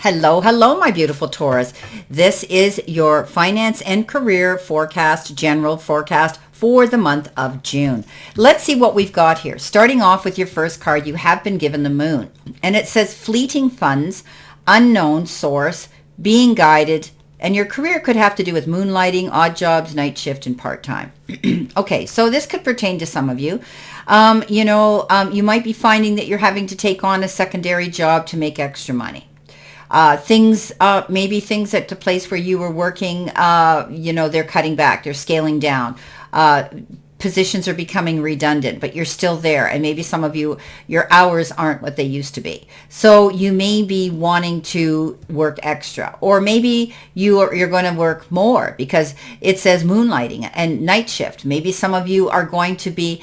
Hello, hello, my beautiful Taurus. This is your finance and career forecast, general forecast for the month of June. Let's see what we've got here. Starting off with your first card, you have been given the moon. And it says fleeting funds, unknown source, being guided, and your career could have to do with moonlighting, odd jobs, night shift, and part-time. Okay, so this could pertain to some of you. You might be finding that you're having to take on a secondary job to make extra money. Maybe things at the place where you were working, they're cutting back, they're scaling down. Positions are becoming redundant, but you're still there. And maybe some of you, your hours aren't what they used to be. So you may be wanting to work extra, or maybe you're going to work more because it says moonlighting and night shift. Maybe some of you are going to be,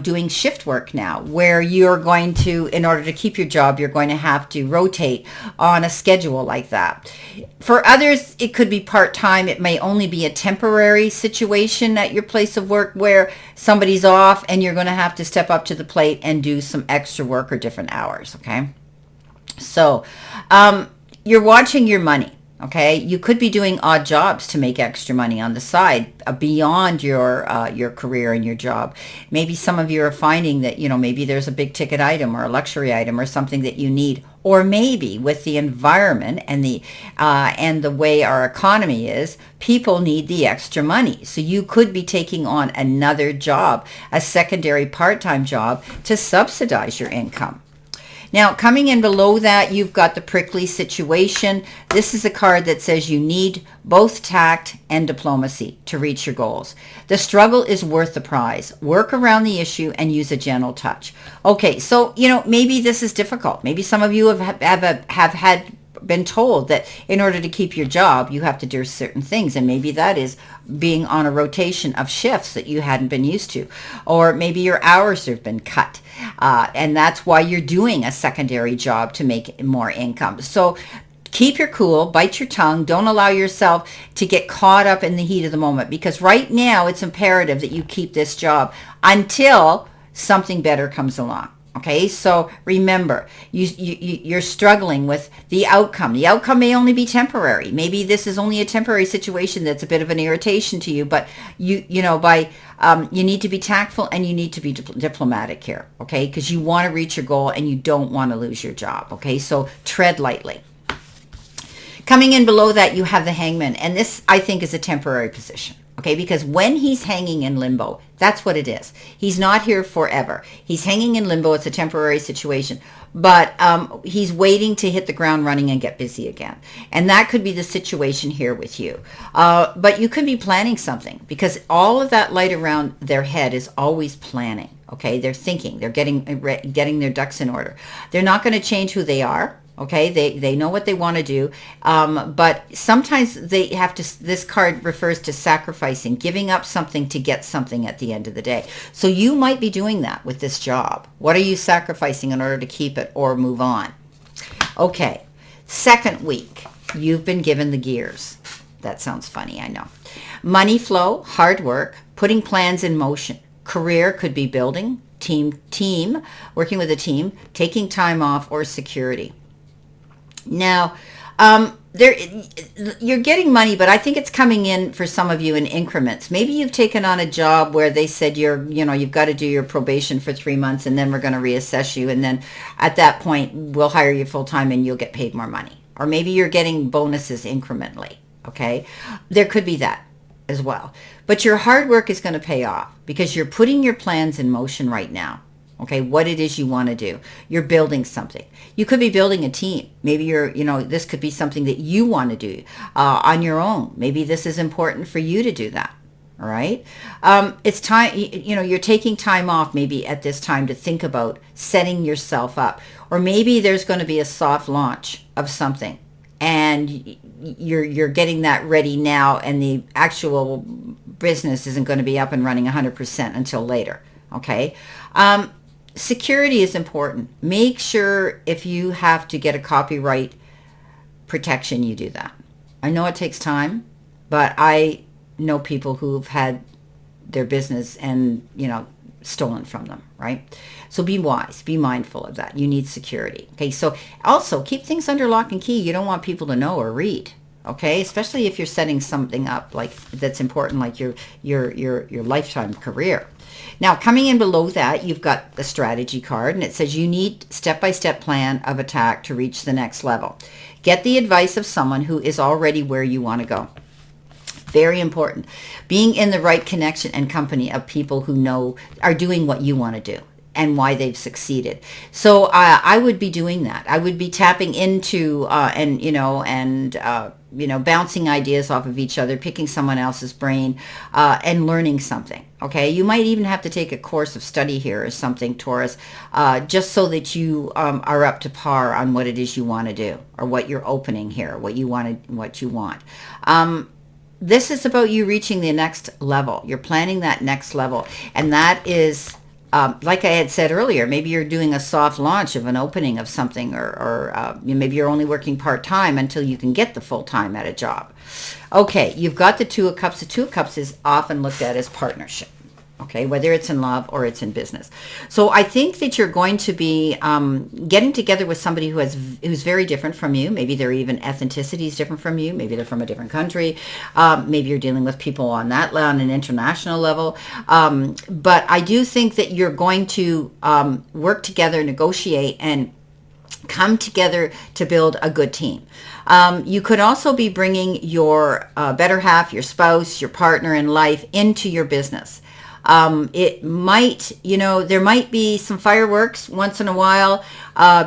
doing shift work now, where you're going to, in order to keep your job, you're going to have to rotate on a schedule like that. For others, it could be part-time. It may only be a temporary situation at your place of work where somebody's off and you're going to have to step up to the plate and do some extra work or different hours, okay? So you're watching your money, okay? You could be doing odd jobs to make extra money on the side beyond your career and your job. Maybe some of you are finding that, maybe there's a big ticket item or a luxury item or something that you need. Or maybe with the environment and the way our economy is, people need the extra money. So you could be taking on another job, a secondary part-time job to subsidize your income. Now, coming in below that, you've got the prickly situation. This is a card that says you need both tact and diplomacy to reach your goals. The struggle is worth the prize. Work around the issue and use a gentle touch. Okay, so, maybe this is difficult. Maybe some of you have been told that in order to keep your job, you have to do certain things. And maybe that is being on a rotation of shifts that you hadn't been used to. Or maybe your hours have been cut. And that's why you're doing a secondary job to make more income. So keep your cool, bite your tongue. Don't allow yourself to get caught up in the heat of the moment, because right now it's imperative that you keep this job until something better comes along. Okay, so remember, you're struggling with the outcome. The outcome may only be temporary. Maybe this is only a temporary situation that's a bit of an irritation to you, but you need to be tactful and you need to be diplomatic here, okay? Because you want to reach your goal and you don't want to lose your job, okay? So tread lightly. Coming in below that, you have the Hangman, and this, I think, is a temporary position. Okay, because when he's hanging in limbo, that's what it is. He's not here forever. He's hanging in limbo. It's a temporary situation. But he's waiting to hit the ground running and get busy again. And that could be the situation here with you. But you could be planning something, because all of that light around their head is always planning. Okay, they're thinking. They're getting their ducks in order. They're not going to change who they are. Okay, they know what they want to do, but sometimes they have to, this card refers to sacrificing, giving up something to get something at the end of the day. So you might be doing that with this job. What are you sacrificing in order to keep it or move on? Okay, second week, you've been given the gears. That sounds funny, I know. Money flow, hard work, putting plans in motion. Career could be building, team, working with a team, taking time off, or security. Now, you're getting money, but I think it's coming in for some of you in increments. Maybe you've taken on a job where they said you've got to do your probation for 3 months and then we're going to reassess you. And then at that point, we'll hire you full time and you'll get paid more money. Or maybe you're getting bonuses incrementally. Okay. There could be that as well. But your hard work is going to pay off because you're putting your plans in motion right now. Okay, what it is you want to do. You're building something. You could be building a team. Maybe this could be something that you want to do on your own. Maybe this is important for you to do that. All right. It's time, you're taking time off maybe at this time to think about setting yourself up. Or maybe there's going to be a soft launch of something and you're getting that ready now and the actual business isn't going to be up and running 100% until later. Okay. Security is important. Make sure if you have to get a copyright protection, you do that. I know it takes time, but I know people who've had their business and, stolen from them, right? So be wise, be mindful of that. You need security. Okay, so also keep things under lock and key. You don't want people to know or read. Okay, especially if you're setting something up like that's important, like your lifetime career. Now, coming in below that, you've got the strategy card, and it says you need step-by-step plan of attack to reach the next level. Get the advice of someone who is already where you want to go. Very important. Being in the right connection and company of people who are doing what you want to do and why they've succeeded. So I would be doing that. I would be tapping into bouncing ideas off of each other, picking someone else's brain, and learning something. Okay, you might even have to take a course of study here or something, Taurus, just so that you are up to par on what it is you want to do or what you're opening here, what you want. This is about you reaching the next level. You're planning that next level, and that is. Like I had said earlier, maybe you're doing a soft launch of an opening of something, or maybe you're only working part-time until you can get the full-time at a job. Okay, you've got the Two of Cups. The Two of Cups is often looked at as partnership, okay, whether it's in love or it's in business. So I think that you're going to be getting together with somebody who's very different from you. Maybe their even ethnicity is different from you. Maybe they're from a different country. Maybe you're dealing with people on an international level. But I do think that you're going to work together, negotiate, and come together to build a good team. You could also be bringing your better half, your spouse, your partner in life into your business. It might, there might be some fireworks once in a while,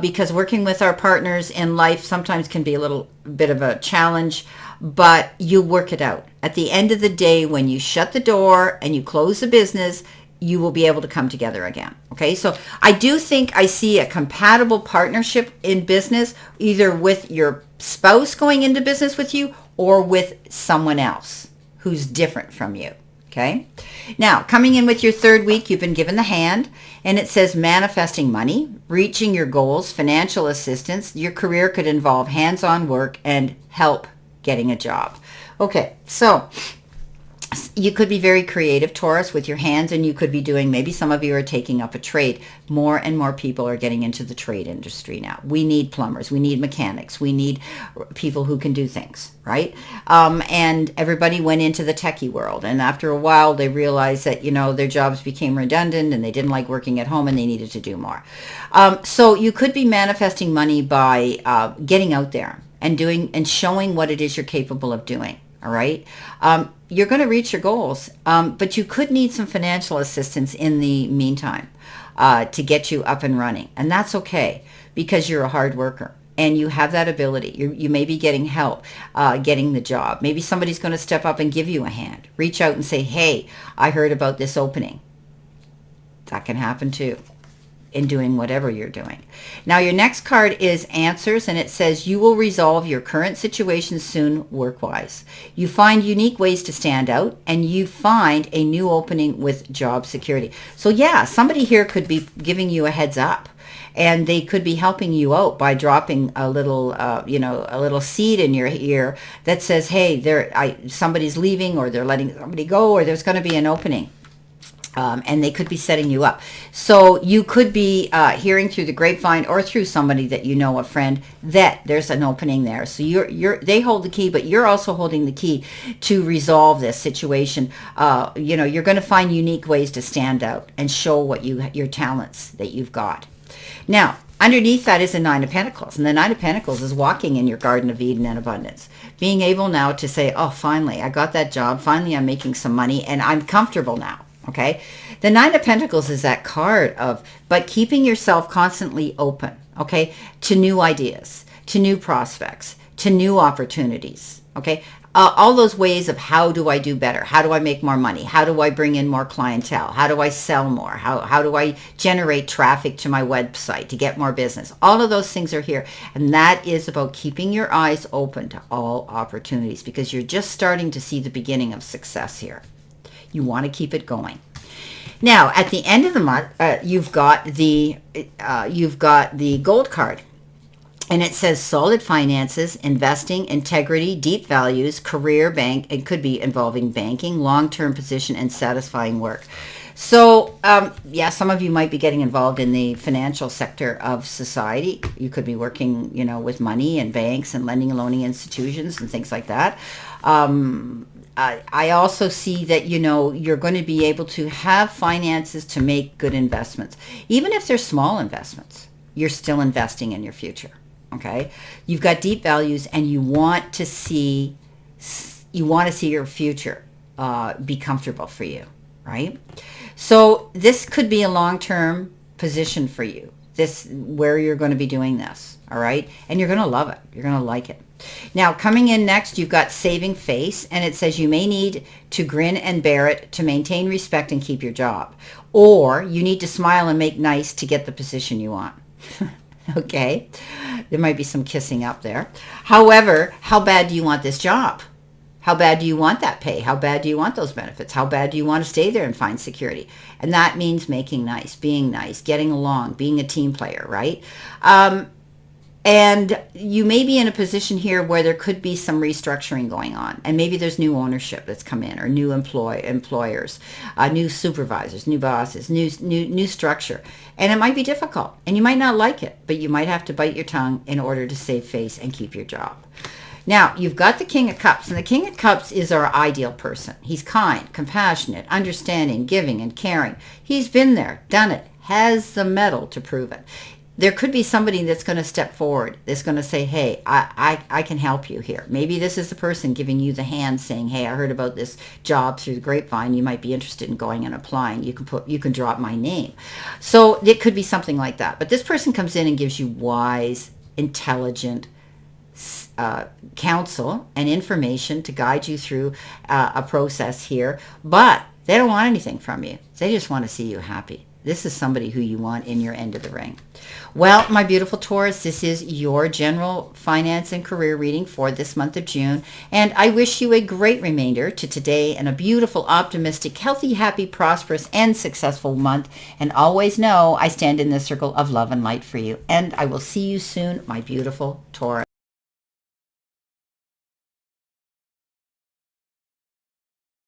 because working with our partners in life sometimes can be a little bit of a challenge, but you work it out. At the end of the day, when you shut the door and you close the business, you will be able to come together again. Okay, so I do think I see a compatible partnership in business, either with your spouse going into business with you or with someone else who's different from you. Okay. Now, coming in with your third week, you've been given the hand, and it says manifesting money, reaching your goals, financial assistance. Your career could involve hands-on work and help getting a job. Okay, so you could be very creative, Taurus, with your hands, and you could be doing, maybe some of you are taking up a trade. More and more people are getting into the trade industry now. We need plumbers. We need mechanics. We need people who can do things, right? And everybody went into the techie world. And after a while, they realized that, their jobs became redundant and they didn't like working at home and they needed to do more. So you could be manifesting money by getting out there and doing and showing what it is you're capable of doing. All right. You're going to reach your goals, but you could need some financial assistance in the meantime to get you up and running. And that's okay, because you're a hard worker and you have that ability. You may be getting help getting the job. Maybe somebody's going to step up and give you a hand. Reach out and say, hey, I heard about this opening. That can happen too, in doing whatever you're doing. Now, your next card is answers, and it says you will resolve your current situation soon work-wise. You find unique ways to stand out, and you find a new opening with job security. So yeah, somebody here could be giving you a heads up, and they could be helping you out by dropping a little, a little seed in your ear that says, hey, somebody's leaving, or they're letting somebody go, or there's going to be an opening. And they could be setting you up. So you could be hearing through the grapevine or through somebody that you know, a friend, that there's an opening there. So they hold the key, but you're also holding the key to resolve this situation. You're going to find unique ways to stand out and show what your talents that you've got. Now, underneath that is a Nine of Pentacles, and the Nine of Pentacles is walking in your Garden of Eden and abundance. Being able now to say, oh, finally, I got that job. Finally, I'm making some money, and I'm comfortable now. Okay, the Nine of Pentacles is that card but keeping yourself constantly open, okay, to new ideas, to new prospects, to new opportunities, okay, all those ways of how do I do better? How do I make more money? How do I bring in more clientele? How do I sell more? How do I generate traffic to my website to get more business? All of those things are here, and that is about keeping your eyes open to all opportunities, because you're just starting to see the beginning of success here. You want to keep it going. Now, at the end of the month, you've got the gold card, And it says solid finances, investing, integrity, deep values, career, bank. It could be involving banking, long-term position, and satisfying work. So, yeah, some of you might be getting involved in the financial sector of society. You could be working, with money and banks and lending and loaning institutions and things like that. I also see that, you're going to be able to have finances to make good investments. Even if they're small investments, you're still investing in your future. Okay. You've got deep values and you want to see your future be comfortable for you. Right. So this could be a long-term position for you, where you're going to be doing this. All right. And you're going to love it. You're going to like it. Now, coming in next, you've got saving face, and it says you may need to grin and bear it to maintain respect and keep your job, or you need to smile and make nice to get the position you want. Okay. There might be some kissing up there. However, how bad do you want this job? How bad do you want that pay? How bad do you want those benefits? How bad do you want to stay there and find security? And that means making nice, being nice, getting along, being a team player, right? And you may be in a position here where there could be some restructuring going on. And maybe there's new ownership that's come in, or new employers, new supervisors, new bosses, new structure. And it might be difficult. And you might not like it, but you might have to bite your tongue in order to save face and keep your job. Now, you've got the King of Cups, and the King of Cups is our ideal person. He's kind, compassionate, understanding, giving, and caring. He's been there, done it, has the mettle to prove it. There could be somebody that's going to step forward, that's going to say, hey, I can help you here. Maybe this is the person giving you the hand saying, hey, I heard about this job through the grapevine. You might be interested in going and applying. You can drop my name. So it could be something like that. But this person comes in and gives you wise, intelligent counsel and information to guide you through a process here. But they don't want anything from you. They just want to see you happy. This is somebody who you want in your end of the ring. Well, my beautiful Taurus, this is your general finance and career reading for this month of June. And I wish you a great remainder to today and a beautiful, optimistic, healthy, happy, prosperous, and successful month. And always know I stand in the circle of love and light for you. And I will see you soon, my beautiful Taurus.